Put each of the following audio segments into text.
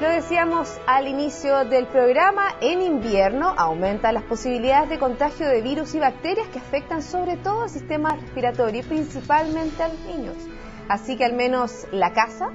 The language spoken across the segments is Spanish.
Lo decíamos al inicio del programa, en invierno aumentan las posibilidades de contagio de virus y bacterias que afectan sobre todo al sistema respiratorio y principalmente a los niños. Así que al menos la casa,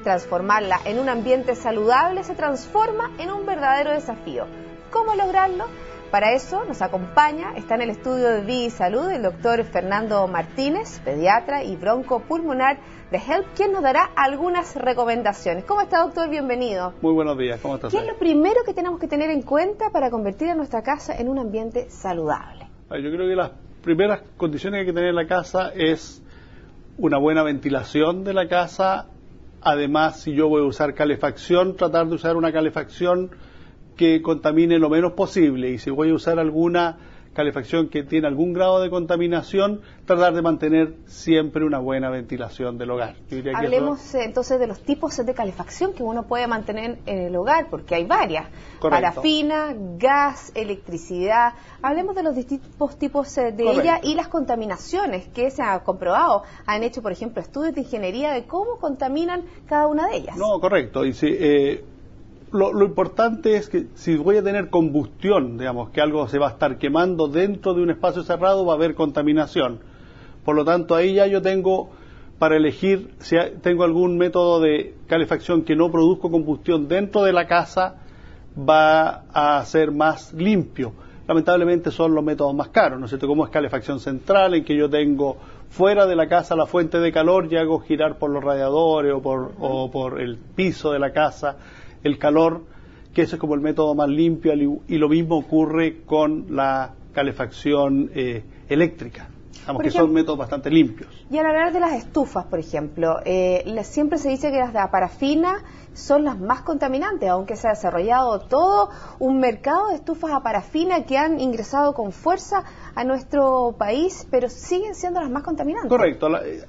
transformarla en un ambiente saludable, se transforma en un verdadero desafío. ¿Cómo lograrlo? Para eso nos acompaña, está en el estudio de Vida y Salud, el doctor Fernando Martínez, pediatra y broncopulmonar de HELP, quien nos dará algunas recomendaciones. ¿Cómo está, doctor? Bienvenido. Muy buenos días, ¿cómo estás? ¿Qué es lo primero que tenemos que tener en cuenta para convertir a nuestra casa en un ambiente saludable? Yo creo que las primeras condiciones que hay que tener en la casa es una buena ventilación de la casa. Además, si yo voy a usar calefacción, tratar de usar una calefacción que contamine lo menos posible, y si voy a usar alguna calefacción que tiene algún grado de contaminación, tratar de mantener siempre una buena ventilación del hogar. Hablemos entonces de los tipos de calefacción que uno puede mantener en el hogar, porque hay varias. Correcto. Parafina, gas, electricidad. Hablemos de los distintos tipos de ella y las contaminaciones que se ha comprobado. Han hecho, por ejemplo, estudios de ingeniería de cómo contaminan cada una de ellas. No, correcto. Y si, lo importante es que si voy a tener combustión, digamos, que algo se va a estar quemando dentro de un espacio cerrado, va a haber contaminación. Por lo tanto, ahí ya yo tengo para elegir si tengo algún método de calefacción que no produzca combustión dentro de la casa, va a ser más limpio. Lamentablemente son los métodos más caros, ¿no es cierto? Como es calefacción central, en que yo tengo fuera de la casa la fuente de calor y hago girar por los radiadores o por el piso de la casa el calor, que ese es como el método más limpio, y lo mismo ocurre con la calefacción eléctrica, digamos, que son métodos bastante limpios. Y al hablar de las estufas, por ejemplo, siempre se dice que las de parafina son las más contaminantes, aunque se ha desarrollado todo un mercado de estufas a parafina que han ingresado con fuerza a nuestro país, pero siguen siendo las más contaminantes. Correcto,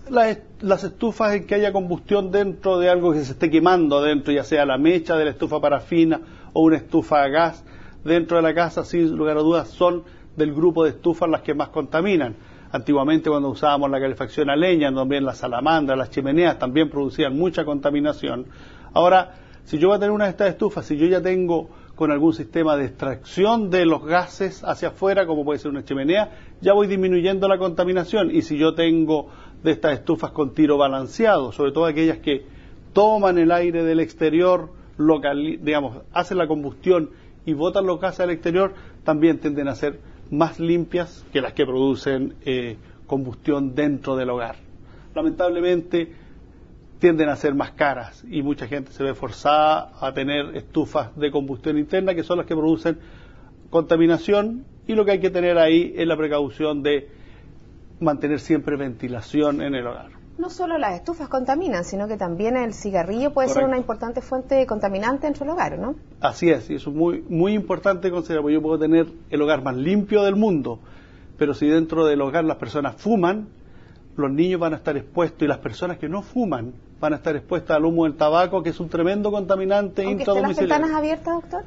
las estufas en que haya combustión dentro de algo que se esté quemando dentro, ya sea la mecha de la estufa parafina o una estufa a gas dentro de la casa, sin lugar a dudas son del grupo de estufas las que más contaminan. Antiguamente, cuando usábamos la calefacción a leña, también las salamandras, las chimeneas también producían mucha contaminación. Ahora, si yo voy a tener una de estas estufas, si yo ya tengo con algún sistema de extracción de los gases hacia afuera, como puede ser una chimenea, ya voy disminuyendo la contaminación. Y si yo tengo de estas estufas con tiro balanceado, sobre todo aquellas que toman el aire del exterior, hacen la combustión y botan los gases al exterior, también tienden a ser más limpias que las que producen combustión dentro del hogar. Lamentablemente tienden a ser más caras y mucha gente se ve forzada a tener estufas de combustión interna, que son las que producen contaminación, y lo que hay que tener ahí es la precaución de mantener siempre ventilación en el hogar. No solo las estufas contaminan, sino que también el cigarrillo puede ser una importante fuente contaminante dentro del hogar, ¿no? Así es, y eso es muy, muy importante considerar, porque yo puedo tener el hogar más limpio del mundo, pero si dentro del hogar las personas fuman, los niños van a estar expuestos, y las personas que no fuman van a estar expuestas al humo del tabaco, que es un tremendo contaminante intradomiciliario. ¿Aunque estén las ventanas abiertas, doctor?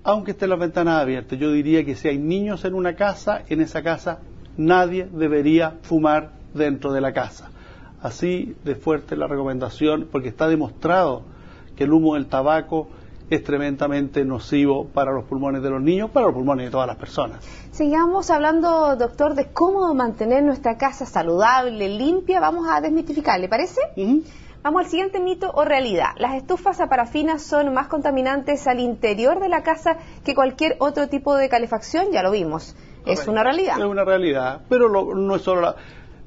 Aunque estén las ventanas abiertas, yo diría que si hay niños en una casa, en esa casa nadie debería fumar dentro de la casa. Así de fuerte la recomendación, porque está demostrado que el humo del tabaco es tremendamente nocivo para los pulmones de los niños, para los pulmones de todas las personas. Sigamos hablando, doctor, de cómo mantener nuestra casa saludable, limpia. Vamos a desmitificar, ¿le parece? Vamos al siguiente mito o realidad. Las estufas a parafina son más contaminantes al interior de la casa que cualquier otro tipo de calefacción, ya lo vimos. Correcto. Es una realidad. Es una realidad, pero no es solo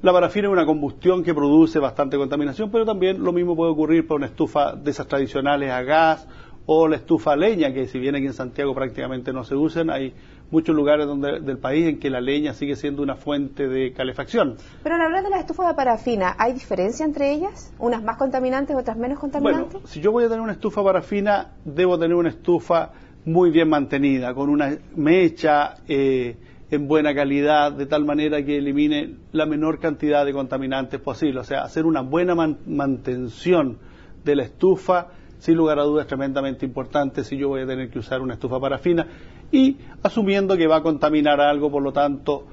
la parafina es una combustión que produce bastante contaminación, pero también lo mismo puede ocurrir para una estufa de esas tradicionales a gas o la estufa a leña, que si bien aquí en Santiago prácticamente no se usan, hay muchos lugares del país en que la leña sigue siendo una fuente de calefacción. Pero al hablar de las estufas de parafina, ¿hay diferencia entre ellas? ¿Unas más contaminantes, otras menos contaminantes? Bueno, si yo voy a tener una estufa parafina, debo tener una estufa muy bien mantenida, con una mecha en buena calidad, de tal manera que elimine la menor cantidad de contaminantes posible. O sea, hacer una buena mantención de la estufa, sin lugar a dudas, es tremendamente importante si yo voy a tener que usar una estufa parafina, y asumiendo que va a contaminar algo, por lo tanto,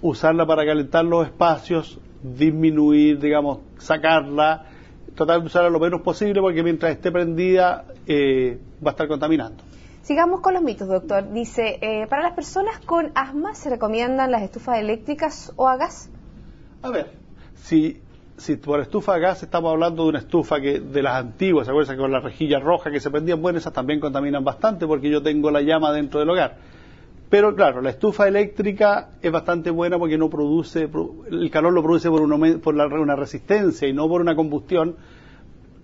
usarla para calentar los espacios, disminuir, sacarla, tratar de usarla lo menos posible porque mientras esté prendida va a estar contaminando. Sigamos con los mitos, doctor. Dice, para las personas con asma, ¿se recomiendan las estufas eléctricas o a gas? A ver, si por estufa a gas estamos hablando de una estufa que de las antiguas, ¿se acuerdan? Con la rejilla roja que se prendían, bueno, esas también contaminan bastante porque yo tengo la llama dentro del hogar. Pero claro, la estufa eléctrica es bastante buena porque no produce, el calor lo produce por una resistencia y no por una combustión.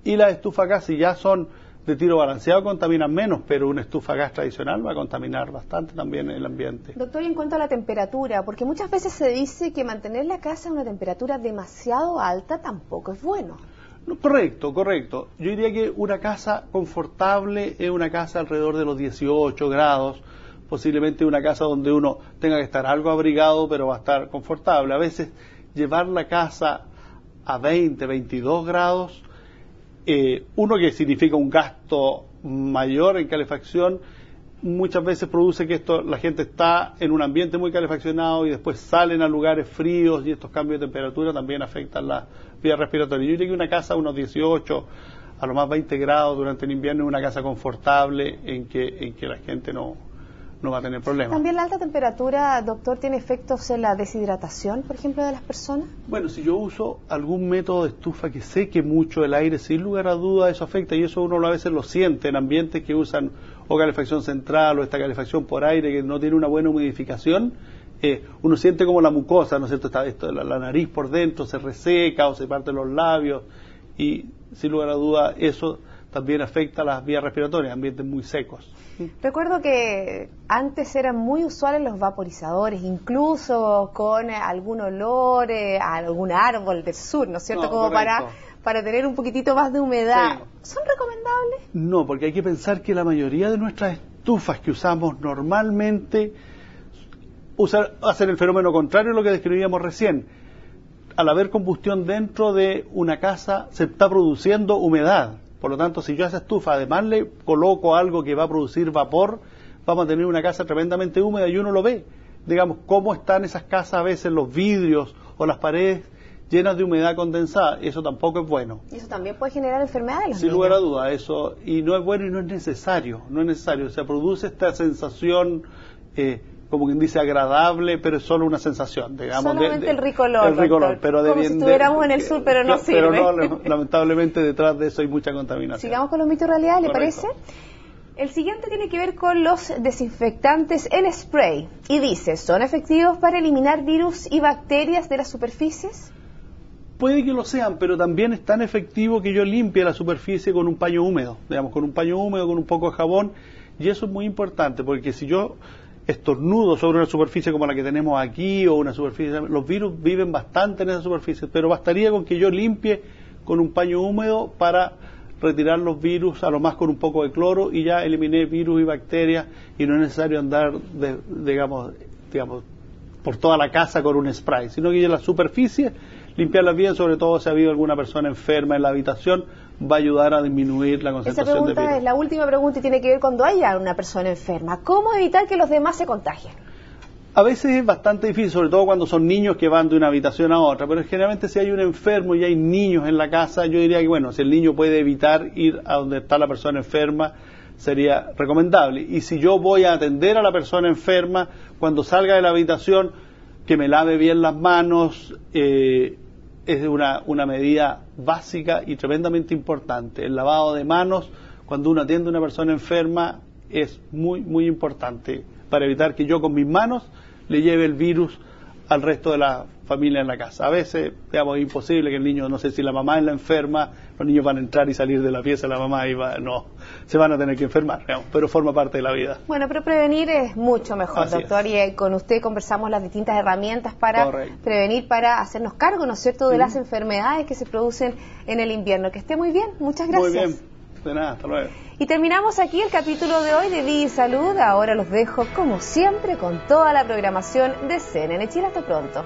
Y las estufas a gas, si ya son de tiro balanceado, contaminan menos, pero una estufa a gas tradicional va a contaminar bastante también el ambiente. Doctor, y en cuanto a la temperatura, porque muchas veces se dice que mantener la casa a una temperatura demasiado alta tampoco es bueno. No, correcto. Yo diría que una casa confortable es una casa alrededor de los 18 grados, posiblemente una casa donde uno tenga que estar algo abrigado, pero va a estar confortable. A veces llevar la casa a 20, 22 grados, uno que significa un gasto mayor en calefacción, muchas veces produce que la gente está en un ambiente muy calefaccionado y después salen a lugares fríos y estos cambios de temperatura también afectan las vías respiratorias. Yo diría que una casa a unos 18, a lo más 20 grados durante el invierno es una casa confortable en que la gente no va a tener problemas. ¿También la alta temperatura, doctor, tiene efectos en la deshidratación, por ejemplo, de las personas? Bueno, si yo uso algún método de estufa que seque mucho el aire, sin lugar a duda eso afecta, y eso uno a veces lo siente en ambientes que usan o calefacción central o esta calefacción por aire que no tiene una buena humidificación. Uno siente como la mucosa, ¿no es cierto? La nariz por dentro se reseca o se parten los labios, y sin lugar a duda eso también afecta a las vías respiratorias, ambientes muy secos. Recuerdo que antes eran muy usuales los vaporizadores, incluso con algún olor a algún árbol del sur, ¿no es cierto? Como para tener un poquitito más de humedad. Sí. ¿Son recomendables? No, porque hay que pensar que la mayoría de nuestras estufas que usamos normalmente hacen el fenómeno contrario a lo que describíamos recién. Al haber combustión dentro de una casa, se está produciendo humedad. Por lo tanto, si yo a esa estufa además le coloco algo que va a producir vapor, vamos a tener una casa tremendamente húmeda y uno lo ve. Digamos, cómo están esas casas a veces, los vidrios o las paredes llenas de humedad condensada. Eso tampoco es bueno. Y eso también puede generar enfermedades. Sin lugar a duda, eso, y no es bueno y no es necesario. O sea, produce esta sensación, como quien dice, agradable, pero es solo una sensación, digamos. Solamente el ricolor. El ricolor, pero como si estuviéramos en el sur, pero no sirve. Pero no, lamentablemente detrás de eso hay mucha contaminación. Sigamos con los mitos realidad, ¿le Correcto. parece? El siguiente tiene que ver con los desinfectantes en spray. Y dice, ¿son efectivos para eliminar virus y bacterias de las superficies? Puede que lo sean, pero también es tan efectivo que yo limpie la superficie con un paño húmedo, digamos, con un paño húmedo, con un poco de jabón, y eso es muy importante, porque si yo estornudo sobre una superficie como la que tenemos aquí, o una superficie, los virus viven bastante en esa superficie, pero bastaría con que yo limpie con un paño húmedo para retirar los virus, a lo más con un poco de cloro, y ya eliminé virus y bacterias, y no es necesario andar, digamos, por toda la casa con un spray, sino que ya la superficie, limpiarlas bien, sobre todo si ha habido alguna persona enferma en la habitación, va a ayudar a disminuir la concentración de virus. Esa pregunta es la última pregunta y tiene que ver cuando haya una persona enferma. ¿Cómo evitar que los demás se contagien? A veces es bastante difícil, sobre todo cuando son niños que van de una habitación a otra, pero generalmente si hay un enfermo y hay niños en la casa, yo diría que bueno, si el niño puede evitar ir a donde está la persona enferma, sería recomendable. Y si yo voy a atender a la persona enferma, cuando salga de la habitación, que me lave bien las manos, es una medida básica y tremendamente importante. El lavado de manos cuando uno atiende a una persona enferma es muy, muy importante para evitar que yo con mis manos le lleve el virus al resto de la familia en la casa. A veces, digamos, es imposible que el niño, no sé si la mamá es la enferma, los niños van a entrar y salir de la pieza de la mamá y se van a tener que enfermar, digamos, pero forma parte de la vida. Bueno, pero prevenir es mucho mejor, Así doctor, es. Y con usted conversamos las distintas herramientas para prevenir, para hacernos cargo, ¿no es cierto?, de las enfermedades que se producen en el invierno. Que esté muy bien, muchas gracias. Muy bien, de nada, hasta luego. Y terminamos aquí el capítulo de hoy de Vida y Salud. Ahora los dejo, como siempre, con toda la programación de CNN Chile. Hasta pronto.